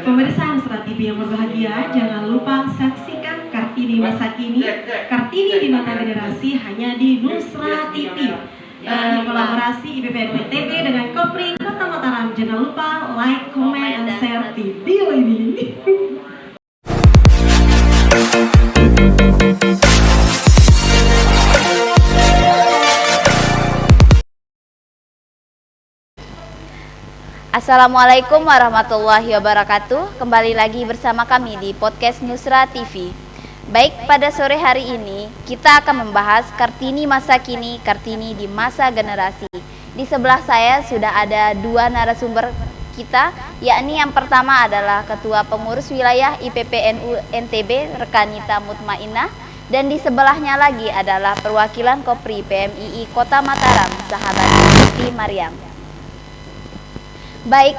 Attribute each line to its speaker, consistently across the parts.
Speaker 1: Pemirsa Nusra TV yang berbahagia, jangan lupa saksikan Kartini Masa Kini, Kartini di Mata Generasi hanya di Nusra TV. Kolaborasi IPPNU NTB dengan Kopri Kota Mataram. Jangan lupa like, comment, dan share video ini.
Speaker 2: Assalamualaikum warahmatullahi wabarakatuh. Kembali lagi bersama kami di podcast Nusra TV. Baik, pada sore hari ini kita akan membahas Kartini Masa Kini, Kartini di Masa Generasi. Di sebelah saya sudah ada dua narasumber kita, yakni yang pertama adalah Ketua Pengurus Wilayah IPPNU NTB Rekanita Mutmainah, dan di sebelahnya lagi adalah perwakilan Kopri PMII Kota Mataram, sahabat Siti Mariam. Baik,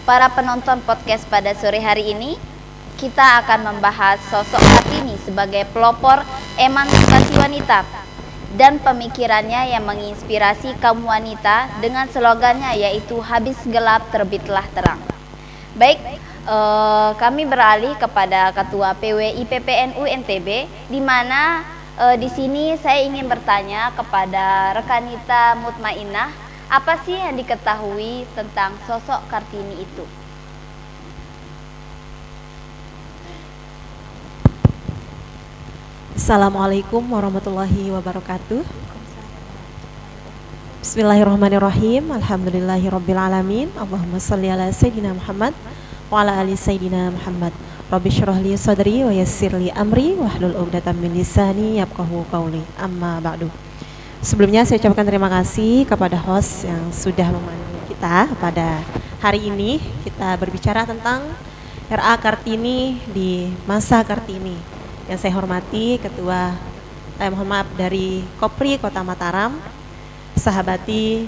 Speaker 2: para penonton podcast pada sore hari ini, kita akan membahas sosok Kartini sebagai pelopor emansipasi wanita dan pemikirannya yang menginspirasi kaum wanita dengan slogannya yaitu habis gelap terbitlah terang. Baik, kami beralih kepada Ketua PW IPPNU NTB, di mana di sini saya ingin bertanya kepada Rekanita Mutmainah, apa sih yang diketahui tentang sosok Kartini itu?
Speaker 1: Assalamualaikum warahmatullahi wabarakatuh. Bismillahirrahmanirrahim. Alhamdulillahirrabbilalamin. Allahumma salli ala Sayyidina Muhammad wa ala ali Sayyidina Muhammad. Rabbi syrah li sadri wa yassir li amri wahlul 'uqdatam min lisani yafqahu qawli. Amma ba'du. Sebelumnya saya ucapkan terima kasih kepada host yang sudah memandu kita pada hari ini. Kita berbicara tentang RA Kartini di masa Kartini. Yang saya hormati Ketua mohon maaf dari Kopri Kota Mataram, sahabati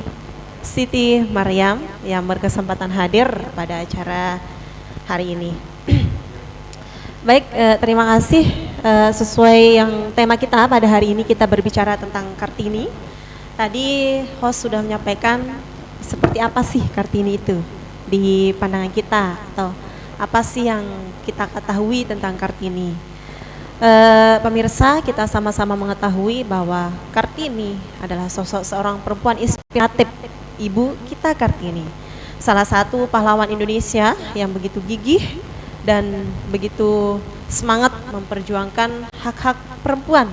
Speaker 1: Siti Mariam yang berkesempatan hadir pada acara hari ini. Baik, terima kasih. Sesuai yang tema kita pada hari ini, kita berbicara tentang Kartini. Tadi host sudah menyampaikan seperti apa sih Kartini itu di pandangan kita, atau apa sih yang kita ketahui tentang Kartini. Pemirsa, kita sama-sama mengetahui bahwa Kartini adalah sosok seorang perempuan inspiratif, ibu kita Kartini, salah satu pahlawan Indonesia yang begitu gigih dan begitu semangat memperjuangkan hak-hak perempuan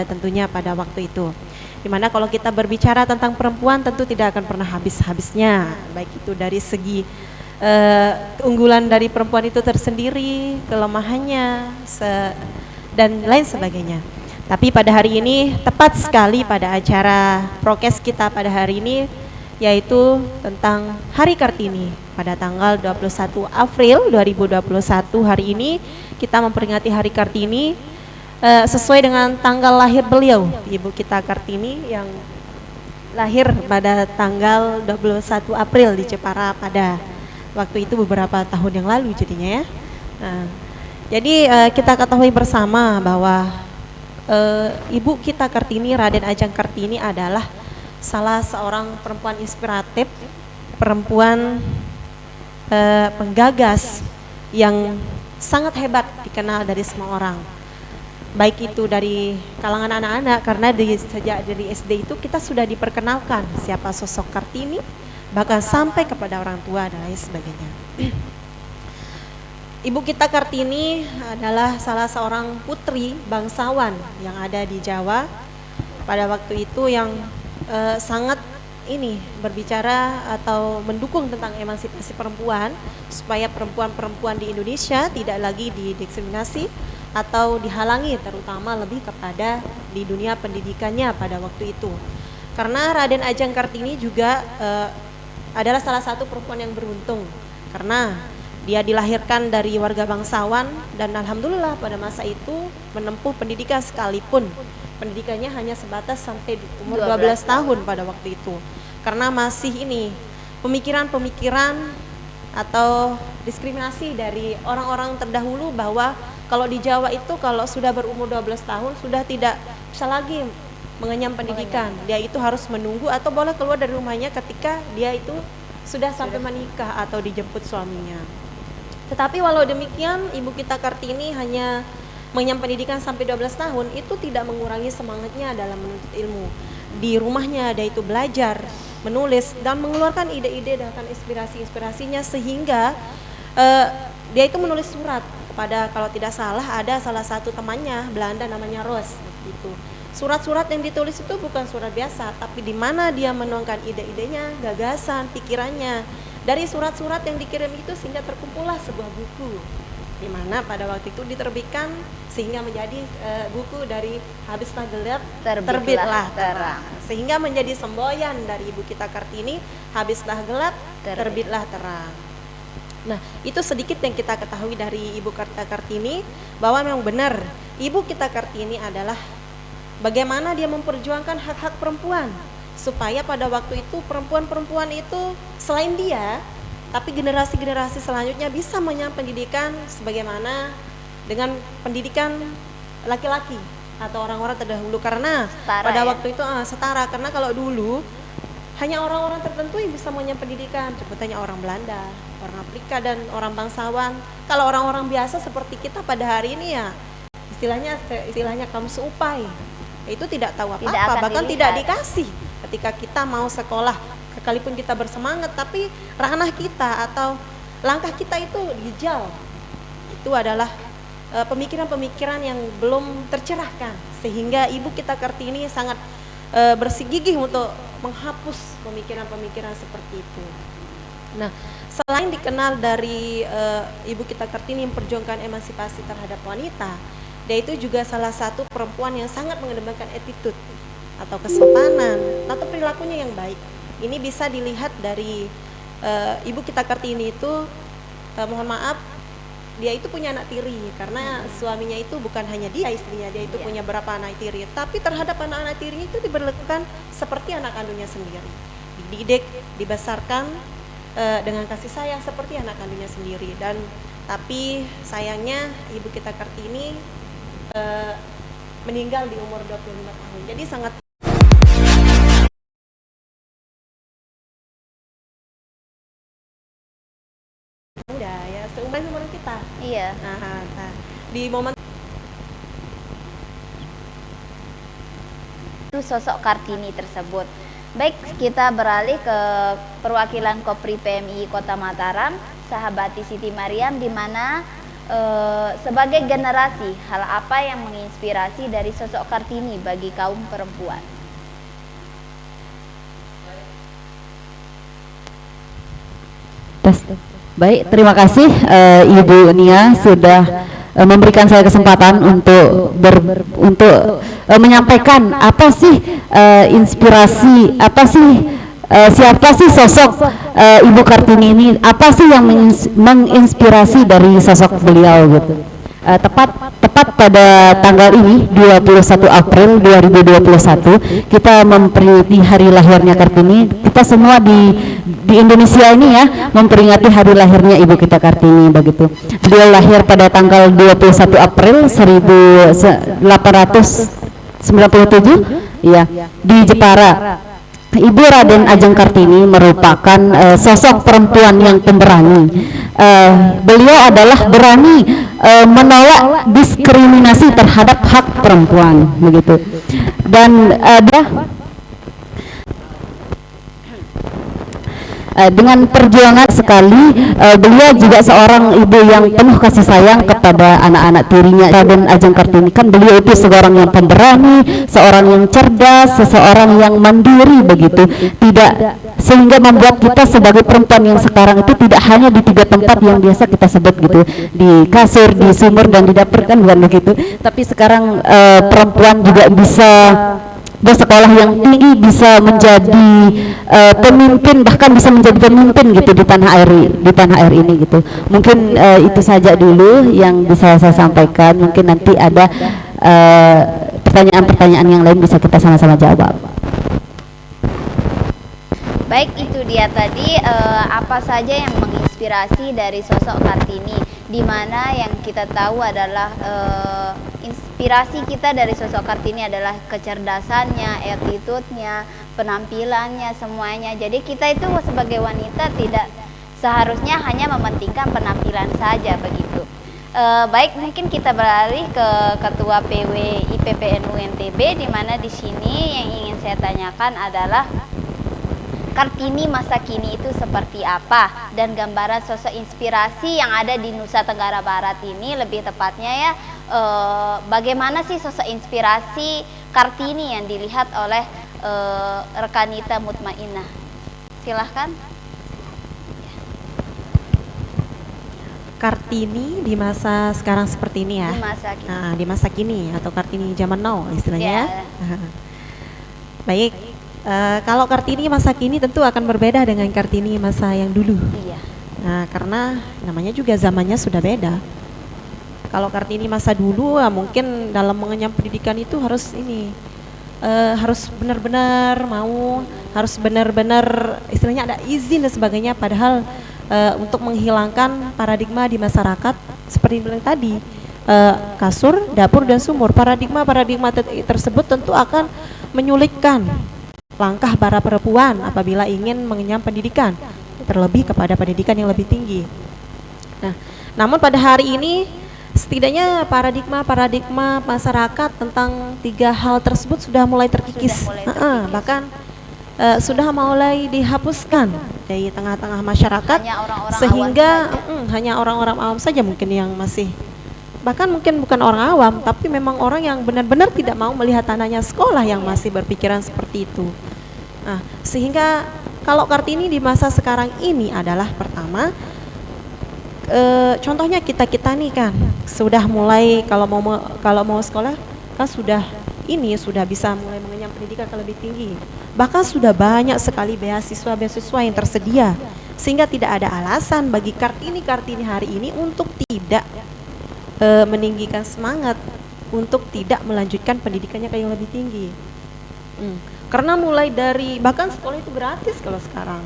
Speaker 1: tentunya pada waktu itu. Dimana kalau kita berbicara tentang perempuan tentu tidak akan pernah habis-habisnya, baik itu dari segi keunggulan dari perempuan itu tersendiri, kelemahannya, dan lain sebagainya. Tapi pada hari ini tepat sekali pada acara prokes kita pada hari ini, yaitu tentang Hari Kartini pada tanggal 21 April 2021. Hari ini kita memperingati Hari Kartini sesuai dengan tanggal lahir beliau, Ibu kita Kartini, yang lahir pada tanggal 21 April di Jepara pada waktu itu beberapa tahun yang lalu jadinya ya. Jadi kita ketahui bersama bahwa Ibu kita Kartini, Raden Ajeng Kartini adalah salah seorang perempuan inspiratif, perempuan penggagas yang sangat hebat, dikenal dari semua orang, baik itu dari kalangan anak-anak, karena sejak dari SD itu kita sudah diperkenalkan siapa sosok Kartini, bahkan sampai kepada orang tua dan lain sebagainya. Ibu kita Kartini adalah salah seorang putri bangsawan yang ada di Jawa pada waktu itu, yang sangat berbicara atau mendukung tentang emansipasi perempuan, supaya perempuan-perempuan di Indonesia tidak lagi didiskriminasi atau dihalangi, terutama lebih kepada di dunia pendidikannya pada waktu itu. Karena Raden Ajeng Kartini juga adalah salah satu perempuan yang beruntung, karena dia dilahirkan dari warga bangsawan dan alhamdulillah pada masa itu menempuh pendidikan, sekalipun pendidikannya hanya sebatas sampai umur 12 tahun pada waktu itu, karena masih pemikiran-pemikiran atau diskriminasi dari orang-orang terdahulu, bahwa kalau di Jawa itu kalau sudah berumur 12 tahun sudah tidak bisa lagi mengenyam pendidikan. Dia itu harus menunggu atau boleh keluar dari rumahnya ketika dia itu sudah sampai menikah atau dijemput suaminya. Tetapi walau demikian, Ibu kita Kartini hanya mengenyam pendidikan sampai 12 tahun, itu tidak mengurangi semangatnya dalam menuntut ilmu. Di rumahnya dia itu belajar, menulis, dan mengeluarkan ide-ide dan inspirasi-inspirasinya, sehingga dia itu menulis surat kepada, kalau tidak salah, ada salah satu temannya Belanda namanya Ros gitu. Surat-surat yang ditulis itu bukan surat biasa, tapi di mana dia menuangkan ide-idenya, gagasan, pikirannya. Dari surat-surat yang dikirim itu sehingga terkumpullah sebuah buku, di mana pada waktu itu diterbitkan sehingga menjadi buku dari Habislah Gelap Terbitlah Terang, sehingga menjadi semboyan dari Ibu kita Kartini, Habislah Gelap Terbitlah Terang. Nah, itu sedikit yang kita ketahui dari Ibu kita Kartini, bahwa memang benar Ibu kita Kartini adalah bagaimana dia memperjuangkan hak-hak perempuan, supaya pada waktu itu perempuan-perempuan itu selain dia, tapi generasi-generasi selanjutnya bisa mengenyam pendidikan sebagaimana dengan pendidikan laki-laki atau orang-orang terdahulu, karena
Speaker 2: Setara
Speaker 1: pada
Speaker 2: ya?
Speaker 1: waktu itu setara, karena kalau dulu hanya orang-orang tertentu yang bisa mengenyam pendidikan, sepertinya orang Belanda, orang Afrika, dan orang bangsawan. Kalau orang-orang biasa seperti kita pada hari ini ya istilahnya kaum seupai, itu tidak tahu apa-apa, bahkan tidak dikasih ketika kita mau sekolah, sekalipun kita bersemangat, tapi ranah kita atau langkah kita itu hijau. Itu adalah pemikiran-pemikiran yang belum tercerahkan, sehingga Ibu kita Kartini sangat bersigigih untuk menghapus pemikiran-pemikiran seperti itu. Nah, selain dikenal dari Ibu kita Kartini memperjuangkan emansipasi terhadap wanita, dia itu juga salah satu perempuan yang sangat mengedepankan attitude atau kesopanan atau perilakunya yang baik. Ini bisa dilihat dari Ibu kita Kartini itu, mohon maaf, dia itu punya anak tiri, karena suaminya itu bukan hanya dia istrinya, dia itu punya berapa anak tiri, tapi terhadap anak-anak tiri itu diperlakukan seperti anak kandungnya sendiri, dididik, dibesarkan dengan kasih sayang seperti anak kandungnya sendiri. Dan tapi sayangnya Ibu kita Kartini meninggal di umur 25 tahun, jadi sangat muda ya, seumuran kita.
Speaker 2: Iya.
Speaker 1: Nah, di momen
Speaker 2: Itu sosok Kartini tersebut. Baik, kita beralih ke perwakilan Kopri PMI Kota Mataram, Sahabati Siti Mariam, di mana sebagai generasi, hal apa yang menginspirasi dari sosok Kartini bagi kaum perempuan?
Speaker 3: Baik, terima kasih Ibu Nia sudah memberikan saya kesempatan untuk menyampaikan apa sih inspirasi, apa sih siapa sih sosok Ibu Kartini ini, apa sih yang menginspirasi dari sosok beliau gitu. Tepat pada tanggal ini 21 April 2021 kita memperingati hari lahirnya Kartini. Kita semua di Indonesia ini ya memperingati hari lahirnya Ibu kita Kartini begitu. Beliau lahir pada tanggal 21 April 1897 ya di Jepara. Ibu Raden Ajeng Kartini merupakan sosok perempuan yang pemberani. Beliau adalah berani menolak diskriminasi terhadap hak perempuan begitu. Dan dengan perjuangan sekali, beliau juga seorang ibu yang penuh kasih sayang kepada anak-anak tirinya. Raden Ajeng Kartini kan beliau itu seorang yang pemberani, seorang yang cerdas, seseorang yang mandiri begitu, tidak sehingga membuat kita sebagai perempuan yang sekarang itu tidak hanya di 3 tempat yang biasa kita sebut gitu, di kasur, di sumur, dan di dapur, kan bukan begitu, tapi sekarang perempuan juga bisa bersekolah yang tinggi, bisa menjadi pemimpin, bahkan bisa menjadi pemimpin gitu di tanah air ini gitu. Mungkin itu saja dulu yang bisa saya sampaikan. Mungkin nanti ada pertanyaan-pertanyaan yang lain bisa kita sama-sama jawab.
Speaker 2: Baik, itu dia tadi apa saja yang menginspirasi dari sosok Kartini, di mana yang kita tahu adalah inspirasi kita dari sosok Kartini adalah kecerdasannya, attitude-nya, penampilannya, semuanya. Jadi kita itu sebagai wanita tidak seharusnya hanya mementingkan penampilan saja begitu. Baik, mungkin kita beralih ke Ketua PW IPPNU NTB, di mana di sini yang ingin saya tanyakan adalah Kartini masa kini itu seperti apa, dan gambaran sosok inspirasi yang ada di Nusa Tenggara Barat ini, lebih tepatnya ya, bagaimana sih sosok inspirasi Kartini yang dilihat oleh Rekanita Mutmainah? Silahkan.
Speaker 1: Kartini di masa sekarang seperti ini ya.
Speaker 2: Di masa kini.
Speaker 1: Nah, di masa kini atau Kartini zaman now istilahnya.
Speaker 2: Ya.
Speaker 1: Baik, kalau Kartini masa kini tentu akan berbeda dengan Kartini masa yang dulu.
Speaker 2: Iya.
Speaker 1: Nah, karena namanya juga zamannya sudah beda. Kalau Kartini masa dulu, mungkin dalam mengenyam pendidikan itu harus harus benar-benar mau, harus benar-benar istilahnya ada izin dan sebagainya. Padahal untuk menghilangkan paradigma di masyarakat seperti yang bilang tadi, kasur, dapur dan sumur, paradigma tersebut tentu akan menyulitkan langkah para perempuan apabila ingin mengenyam pendidikan, terlebih kepada pendidikan yang lebih tinggi. Nah, namun pada hari ini setidaknya paradigma masyarakat tentang 3 hal tersebut sudah mulai terkikis, bahkan sudah mulai dihapuskan dari tengah-tengah masyarakat, sehingga hanya orang-orang awam saja mungkin yang masih, bahkan mungkin bukan orang awam, tapi memang orang yang benar-benar tidak mau melihat anaknya sekolah yang masih berpikiran seperti itu. Nah, sehingga kalau Kartini di masa sekarang ini adalah pertama, contohnya kita nih kan sudah mulai kalau mau sekolah kan sudah bisa mulai mengenyam pendidikan ke lebih tinggi. Bahkan sudah banyak sekali beasiswa yang tersedia, sehingga tidak ada alasan bagi Kartini hari ini untuk tidak meninggikan semangat untuk tidak melanjutkan pendidikannya ke yang lebih tinggi. Karena mulai dari, bahkan sekolah itu gratis kalau sekarang.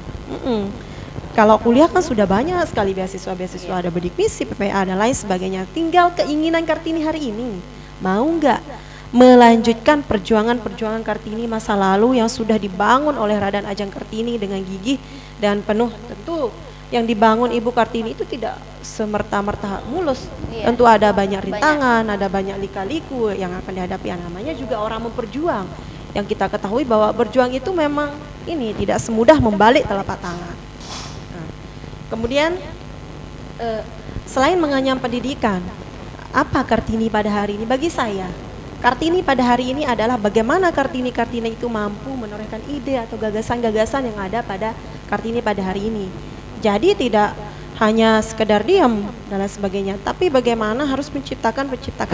Speaker 1: Kalau kuliah kan sudah banyak sekali beasiswa, ada bidik misi, PPA dan lain sebagainya. Tinggal keinginan Kartini hari ini, mau nggak melanjutkan perjuangan Kartini masa lalu yang sudah dibangun oleh Raden Ajeng Kartini dengan gigih dan penuh. Tentu yang dibangun Ibu Kartini itu tidak semerta-merta mulus. Tentu ada banyak rintangan, ada banyak lika-liku yang akan dihadapi. Namanya juga orang memperjuang. Yang kita ketahui bahwa berjuang itu memang tidak semudah membalik telapak tangan. Nah, kemudian selain mengenyam pendidikan, apa Kartini pada hari ini? Bagi saya, Kartini pada hari ini adalah bagaimana Kartini itu mampu menorehkan ide atau gagasan-gagasan yang ada pada Kartini pada hari ini. Jadi tidak hanya sekedar diam dan lain sebagainya, tapi bagaimana harus menciptakan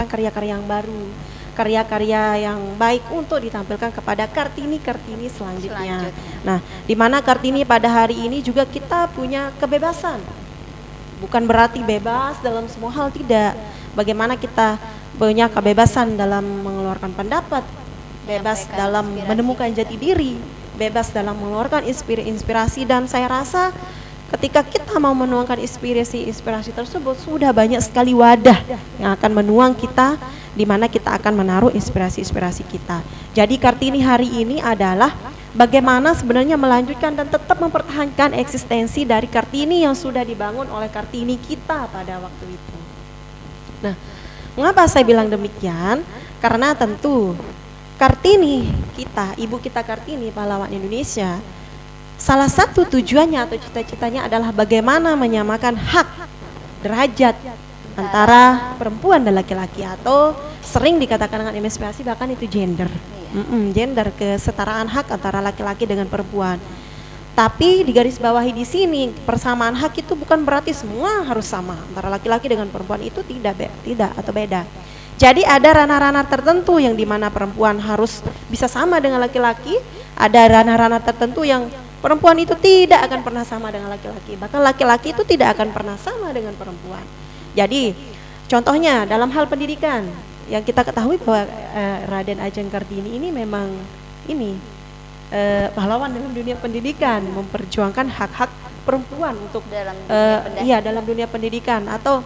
Speaker 1: karya-karya yang baru, karya-karya yang baik untuk ditampilkan kepada Kartini selanjutnya. Nah, di mana Kartini pada hari ini juga kita punya kebebasan. Bukan berarti bebas dalam semua hal, tidak. Bagaimana kita punya kebebasan dalam mengeluarkan pendapat, bebas dalam menemukan jati diri, bebas dalam mengeluarkan inspirasi, dan saya rasa ketika kita mau menuangkan inspirasi tersebut, sudah banyak sekali wadah yang akan menuang kita, di mana kita akan menaruh inspirasi kita. Jadi Kartini hari ini adalah bagaimana sebenarnya melanjutkan dan tetap mempertahankan eksistensi dari Kartini yang sudah dibangun oleh Kartini kita pada waktu itu. Nah, mengapa saya bilang demikian? Karena tentu Kartini kita, ibu kita Kartini, pahlawan Indonesia, salah satu tujuannya atau cita-citanya adalah bagaimana menyamakan hak derajat antara perempuan dan laki-laki, atau sering dikatakan dengan emansipasi, bahkan itu gender. Gender, kesetaraan hak antara laki-laki dengan perempuan. Tapi digarisbawahi di sini, persamaan hak itu bukan berarti semua harus sama antara laki-laki dengan perempuan, itu tidak atau beda. Jadi ada ranah-ranah tertentu yang dimana perempuan harus bisa sama dengan laki-laki, ada ranah-ranah tertentu yang perempuan itu tidak akan pernah sama dengan laki-laki, bahkan laki-laki itu tidak akan pernah sama dengan perempuan. Jadi contohnya dalam hal pendidikan, yang kita ketahui bahwa Raden Ajeng Kartini ini memang pahlawan dalam dunia pendidikan, memperjuangkan hak-hak perempuan untuk dalam dunia pendidikan, atau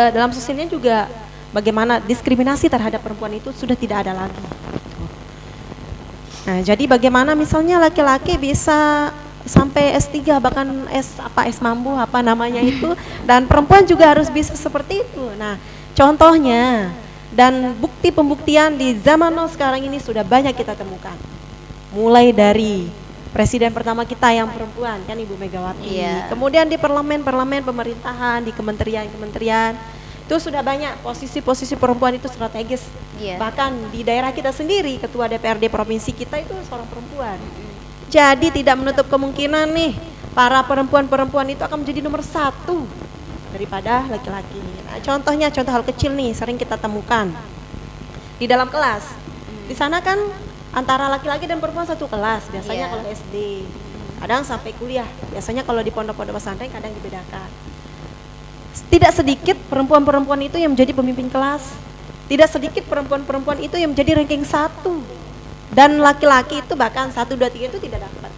Speaker 1: dalam sosialnya juga bagaimana diskriminasi terhadap perempuan itu sudah tidak ada lagi. Nah, jadi bagaimana misalnya laki-laki bisa sampai S3 bahkan S mambu apa namanya itu, dan perempuan juga harus bisa seperti itu. Nah, contohnya dan bukti pembuktian di zaman now sekarang ini sudah banyak kita temukan. Mulai dari presiden pertama kita yang perempuan kan Ibu Megawati.
Speaker 2: Iya.
Speaker 1: Kemudian di parlemen pemerintahan, di kementerian itu sudah banyak posisi-posisi perempuan itu strategis.
Speaker 2: Iya.
Speaker 1: Bahkan di daerah kita sendiri, ketua DPRD provinsi kita itu seorang perempuan. Jadi tidak menutup kemungkinan nih para perempuan-perempuan itu akan menjadi nomor 1 daripada laki-laki. Nah, contohnya contoh hal kecil nih sering kita temukan di dalam kelas. Di sana kan antara laki-laki dan perempuan satu kelas biasanya.
Speaker 2: Iya.
Speaker 1: Kalau SD, kadang sampai kuliah. Biasanya kalau di pondok-pondok pesantren kadang dibedakan. Tidak sedikit perempuan-perempuan itu yang menjadi pemimpin kelas. Tidak sedikit perempuan-perempuan itu yang menjadi ranking 1. Dan laki-laki itu bahkan 1, 2, 3 itu tidak dapat.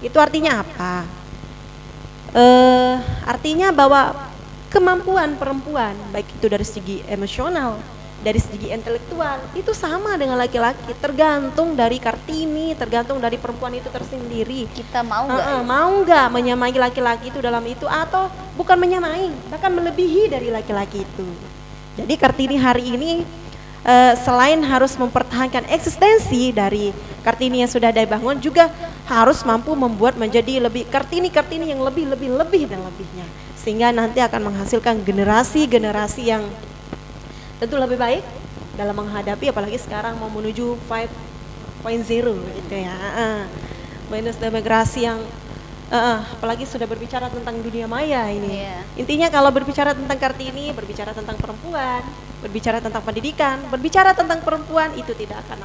Speaker 1: Itu artinya apa? Artinya bahwa kemampuan perempuan, baik itu dari segi emosional, dari segi intelektual, itu sama dengan laki-laki. Tergantung dari Kartini, tergantung dari perempuan itu tersendiri.
Speaker 2: Kita mau nggak?
Speaker 1: Mau nggak menyamai laki-laki itu dalam itu, atau bukan menyamai, bahkan melebihi dari laki-laki itu. Jadi Kartini hari ini selain harus mempertahankan eksistensi dari Kartini yang sudah dibangun, juga harus mampu membuat menjadi lebih Kartini yang lebih dan lebihnya, sehingga nanti akan menghasilkan generasi yang tentu lebih baik dalam menghadapi, apalagi sekarang mau menuju 5.0 gitu ya. Minus demokrasi yang apalagi sudah berbicara tentang dunia maya ini.
Speaker 2: Iya.
Speaker 1: Intinya kalau berbicara tentang Kartini, berbicara tentang perempuan, berbicara tentang pendidikan, berbicara tentang perempuan, itu tidak akan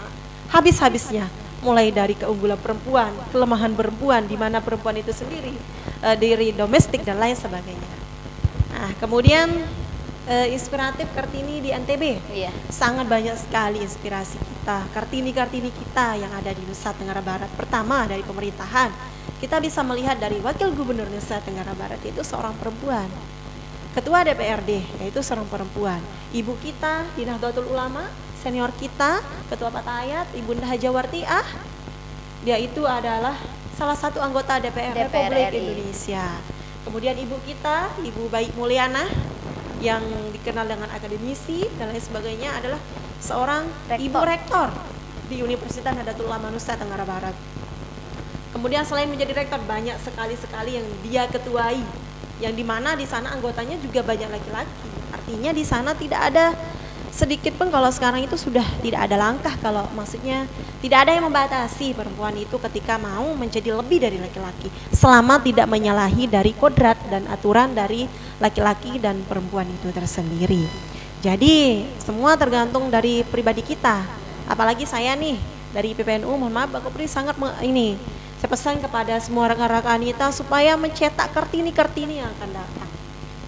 Speaker 1: habis-habisnya. Mulai dari keunggulan perempuan, kelemahan perempuan, di mana perempuan itu sendiri, diri domestik dan lain sebagainya. Nah, kemudian inspiratif Kartini di NTB.
Speaker 2: Iya.
Speaker 1: Sangat banyak sekali inspirasi kita, Kartini kita yang ada di Nusa Tenggara Barat. Pertama dari pemerintahan, kita bisa melihat dari Wakil Gubernur Nusa Tenggara Barat itu seorang perempuan. Ketua DPRD yaitu seorang perempuan. Ibu kita di Nahdlatul Ulama, senior kita, Ketua Patayat, Ibunda Hajawartiah, dia itu adalah salah satu anggota DPR Republik
Speaker 2: RI.
Speaker 1: Indonesia. Kemudian ibu kita, Ibu Baik Mulyana, yang dikenal dengan akademisi dan lain sebagainya, adalah seorang ibu rektor di Universitas Nahdlatul Ulama Nusa Tenggara Barat. Kemudian selain menjadi rektor, banyak sekali yang dia ketuai, yang dimana di sana anggotanya juga banyak laki-laki. Artinya di sana tidak ada sedikit pun, kalau sekarang itu sudah tidak ada langkah, kalau maksudnya tidak ada yang membatasi perempuan itu ketika mau menjadi lebih dari laki-laki, selama tidak menyalahi dari kodrat dan aturan dari laki-laki dan perempuan itu tersendiri. Jadi semua tergantung dari pribadi kita. Apalagi saya nih dari PPNU, mohon maaf Pak Kopri, sangat saya pesan kepada semua rekan-rekan kita supaya mencetak Kartini yang akan datang,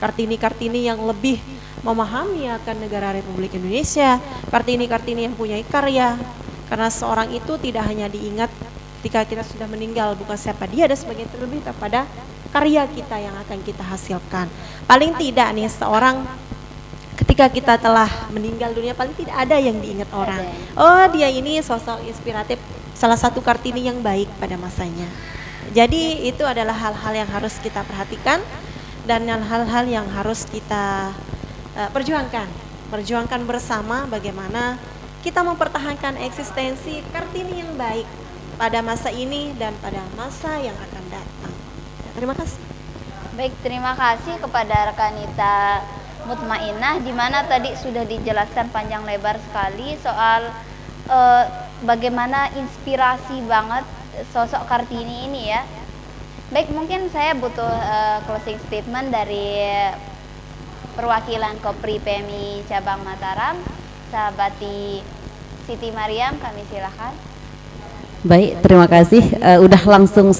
Speaker 1: Kartini yang lebih memahami akan negara Republik Indonesia, Kartini yang punya karya. Karena seorang itu tidak hanya diingat ketika kita sudah meninggal, bukan siapa dia, ada sebagian terlebih kepada karya kita yang akan kita hasilkan. Paling tidak nih seorang ketika kita telah meninggal dunia, paling tidak ada yang diingat orang. Oh, dia ini sosok inspiratif, salah satu Kartini yang baik pada masanya. Jadi itu adalah hal-hal yang harus kita perhatikan dan hal-hal yang harus kita perjuangkan bersama, bagaimana kita mempertahankan eksistensi Kartini yang baik pada masa ini dan pada masa yang akan datang. Terima kasih.
Speaker 2: Baik, terima kasih kepada rekanita Mutmainah, di mana tadi sudah dijelaskan panjang lebar sekali soal bagaimana inspirasi banget sosok Kartini ini ya. Baik, mungkin saya butuh closing statement dari perwakilan Kopri PMI Cabang Mataram, sahabati Siti Mariam, kami silakan.
Speaker 3: Baik, terima kasih. Udah langsung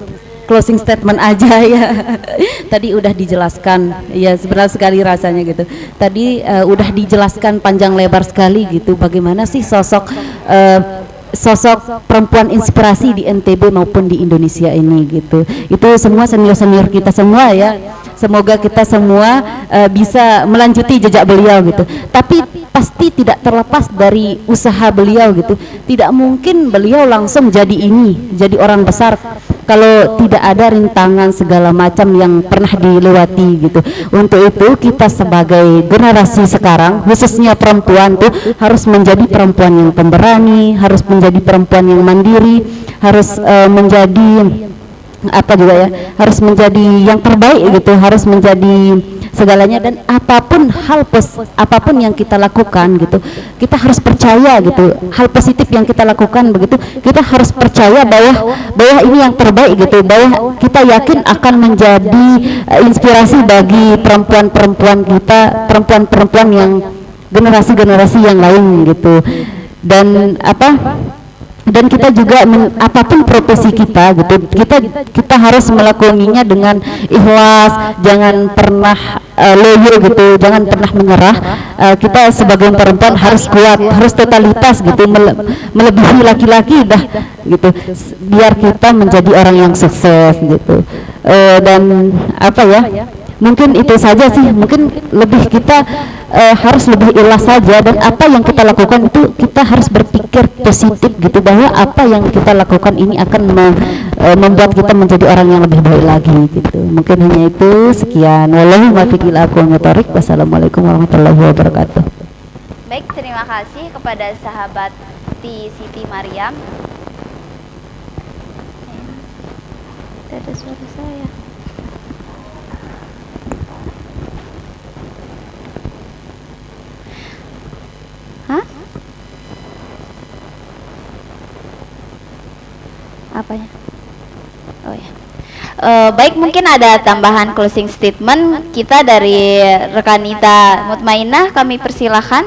Speaker 3: closing statement aja ya. Tadi udah dijelaskan, ya sebenarnya sekali rasanya gitu. Tadi udah dijelaskan panjang lebar sekali gitu. Bagaimana sih sosok perempuan inspirasi di NTB maupun di Indonesia ini gitu. Itu semua senior kita semua ya. semoga kita semua bisa melanjuti jejak beliau gitu. Tapi pasti tidak terlepas dari usaha beliau gitu. Tidak mungkin beliau langsung jadi orang besar kalau tidak ada rintangan segala macam yang pernah dilewati gitu. Untuk itu kita sebagai generasi sekarang, khususnya perempuan tuh harus menjadi perempuan yang pemberani, harus menjadi perempuan yang mandiri, harus menjadi apa juga ya, harus menjadi yang terbaik gitu, harus menjadi segalanya. Dan apapun yang kita lakukan gitu, kita harus percaya gitu, hal positif yang kita lakukan begitu, kita harus percaya bahwa ini yang terbaik gitu, bahwa kita yakin akan menjadi inspirasi bagi perempuan-perempuan kita, perempuan-perempuan yang generasi-generasi yang lain gitu. Dan dan kita juga apapun profesi kita gitu, kita harus melakukannya dengan ikhlas, jangan pernah loyo gitu, jangan pernah menyerah. Kita sebagai perempuan harus kuat, harus totalitas gitu, melebihi laki-laki dah gitu, biar kita menjadi orang yang sukses gitu. Dan mungkin itu saja sih, mungkin lebih kita harus lebih ikhlas saja, dan apa yang kita lakukan itu kita harus berpikir positif gitu, bahwa apa yang kita lakukan ini akan membuat kita menjadi orang yang lebih baik lagi gitu. Mungkin hanya itu, sekian. Wallahu muwaffiq ila aqwamit thoriq. Wassalamualaikum warahmatullahi wabarakatuh.
Speaker 2: Baik, terima kasih kepada sahabat Siti Mariam. Ada suara saya. Hah? Apanya? Oh ya. Baik, mungkin ada tambahan closing statement kita dari Rekanita Mutmainah, kami persilahkan.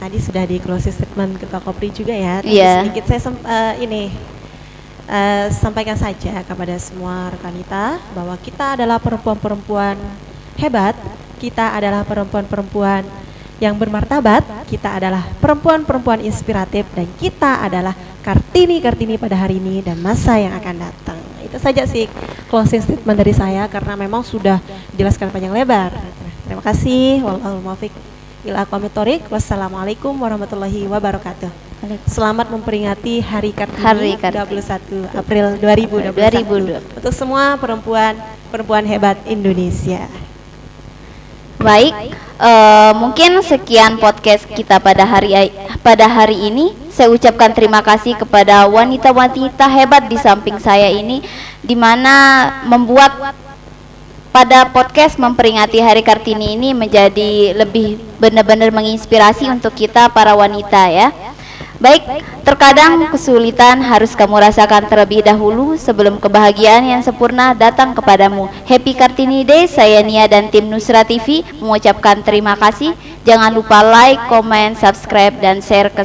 Speaker 1: Tadi sudah di closing statement Ketua Kopri juga ya.
Speaker 2: Iya.
Speaker 1: Sedikit saya sampaikan saja kepada semua rekanita bahwa kita adalah perempuan-perempuan hebat, kita adalah perempuan-perempuan yang bermartabat, kita adalah perempuan-perempuan inspiratif, dan kita adalah Kartini pada hari ini dan masa yang akan datang. Itu saja sih closing statement dari saya, karena memang sudah dijelaskan panjang lebar. Terima kasih. Wallahul muwaffiq ila aqwamit thoriq. Wassalamualaikum warahmatullahi wabarakatuh. Selamat memperingati Hari Kartini 21 April 2021 untuk semua perempuan hebat Indonesia.
Speaker 2: Baik, mungkin sekian podcast kita pada hari ini. Saya ucapkan terima kasih kepada wanita-wanita hebat di samping saya ini, di mana membuat pada podcast memperingati Hari Kartini ini menjadi lebih benar-benar menginspirasi untuk kita para wanita ya. Baik, terkadang kesulitan harus kamu rasakan terlebih dahulu sebelum kebahagiaan yang sempurna datang kepadamu. Happy Kartini Day, saya Nia dan tim Nusra TV mengucapkan terima kasih. Jangan lupa like, comment, subscribe, dan share ke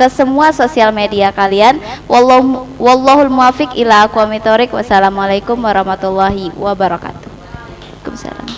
Speaker 2: semua sosial media kalian. Wallahul muwaffiq ila aqwamit thoriq. Wassalamualaikum warahmatullahi wabarakatuh. Waalaikumsalam.